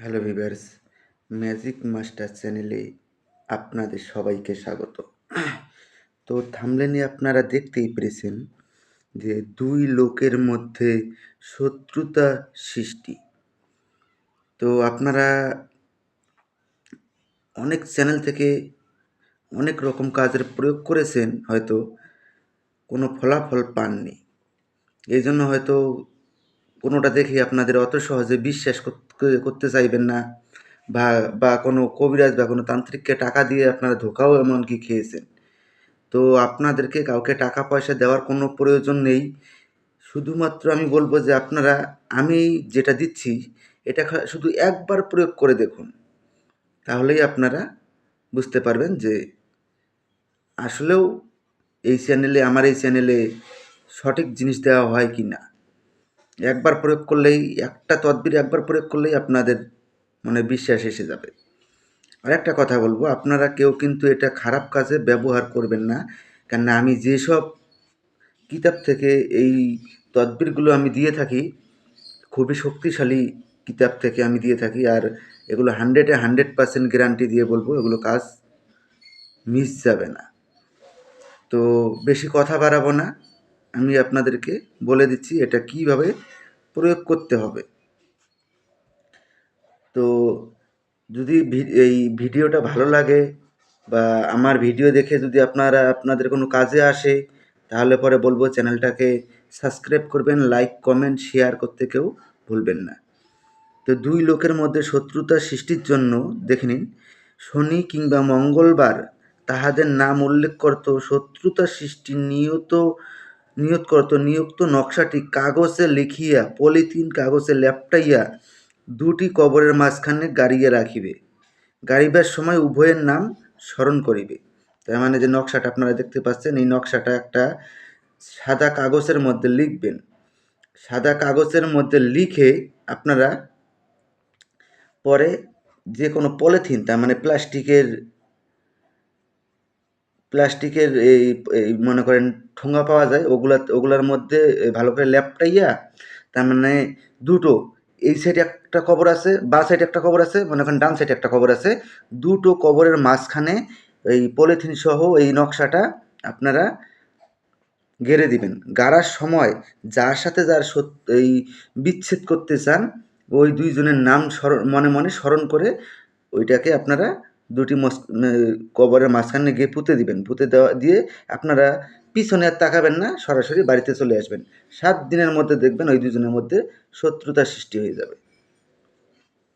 Hello viewers, magic master চ্যানেলে আপনাদের সবাইকে স্বাগত। তো থাম্বনেলে আপনারা দেখতেই পেরেছেন যে দুই লোকের মধ্যে শত্রুতা সৃষ্টি। তো আপনারা অনেক চ্যানেল থেকে অনেক রকম কাজের প্রয়োগ করেছেন, হয়তো কোনো ফলাফল পাননি। এই জন্য হয়তো কোনোটা দেখে আপনাদের অত সহজে বিশ্বাস করতে চাইবেন না, বা বা কোনো কবিরাজ বা কোনো তান্ত্রিককে টাকা দিয়ে আপনারা ধোঁকাও এমনকি খেয়েছেন। তো আপনাদেরকে কাউকে টাকা পয়সা দেওয়ার কোনো প্রয়োজন নেই। শুধুমাত্র আমি বলবো যে আপনারা আমি যেটা দিচ্ছি এটা শুধু একবার প্রয়োগ করে দেখুন। তাহলেই আপনারা বুঝতে পারবেন যে আসলেও আমার এই চ্যানেলে সঠিক জিনিস দেওয়া হয় কি না। একবার প্রয়োগ করলেই, একটা তদবির একবার প্রয়োগ করলেই আপনাদের মনে বিশ্বাস এসে যাবে। আরেকটা কথা বলবো, আপনারা কেউ কিন্তু এটা খারাপ কাজে ব্যবহার করবেন না। কেননা আমি যেসব কিতাব থেকে এই তদবিরগুলো আমি দিয়ে থাকি, খুবই শক্তিশালী কিতাব থেকে আমি দিয়ে থাকি, আর এগুলো 100% গ্যারান্টি দিয়ে বলবো এগুলো কাজ মিস যাবে না। তো বেশি কথা বাড়াবো না, আমি আপনাদেরকে বলে দিচ্ছি এটা কিভাবে প্রয়োগ করতে হবে। তো যদি এই ভিডিওটা ভালো লাগে বা আমার ভিডিও দেখে যদি আপনাদের কোনো কাজে আসে, তাহলে পরে বলবো চ্যানেলটাকে সাবস্ক্রাইব করবেন, লাইক কমেন্ট শেয়ার করতে কেউ ভুলবেন না। তো দুই লোকের মধ্যে শত্রুতা সৃষ্টির জন্য দেখে নিন, শনি কিংবা মঙ্গলবার তাহাদের নাম উল্লেখ করত শত্রুতা সৃষ্টি নিয়ত নকশাটি কাগজে লিখিয়া পলিথিন কাগজে লেপটাইয়া দুটি কবরের মাঝখানে গাড়িয়া রাখিবে। গাড়িবার সময় উভয়ের নাম স্মরণ করিবে। তার মানে যে নকশাটা আপনারা দেখতে পাচ্ছেন, এই নকশাটা একটা সাদা কাগজের মধ্যে লিখবেন। সাদা কাগজের মধ্যে লিখে আপনারা পরে যে কোনো পলিথিন, তার মানে প্লাস্টিকের এই মনে করেন ঠোঙা পাওয়া যায়, ওগুলার মধ্যে ভালো করে লেপটাইয়া, তার মানে দুটো, এই সাইডে একটা কবর আছে, বা সাইডে একটা কবর আছে, মনে করেন ডান সাইডে একটা কবর আছে, দুটো কবরের মাঝখানে এই পলিথিন সহ এই নকশাটা আপনারা গেড়ে দিবেন। গাড়ার সময় যার সাথে এই বিচ্ছেদ করতে চান, ওই দুইজনের নাম মনে মনে স্মরণ করে ওইটাকে আপনারা দুটি কবরের মাঝখানে গিয়ে পুঁতে দিবেন। পুঁতে দিয়ে আপনারা পিছনে আর তাকাবেন না, সরাসরি বাড়িতে চলে আসবেন। 7 দিনের মধ্যে দেখবেন ওই দুজনের মধ্যে শত্রুতা সৃষ্টি হয়ে যাবে।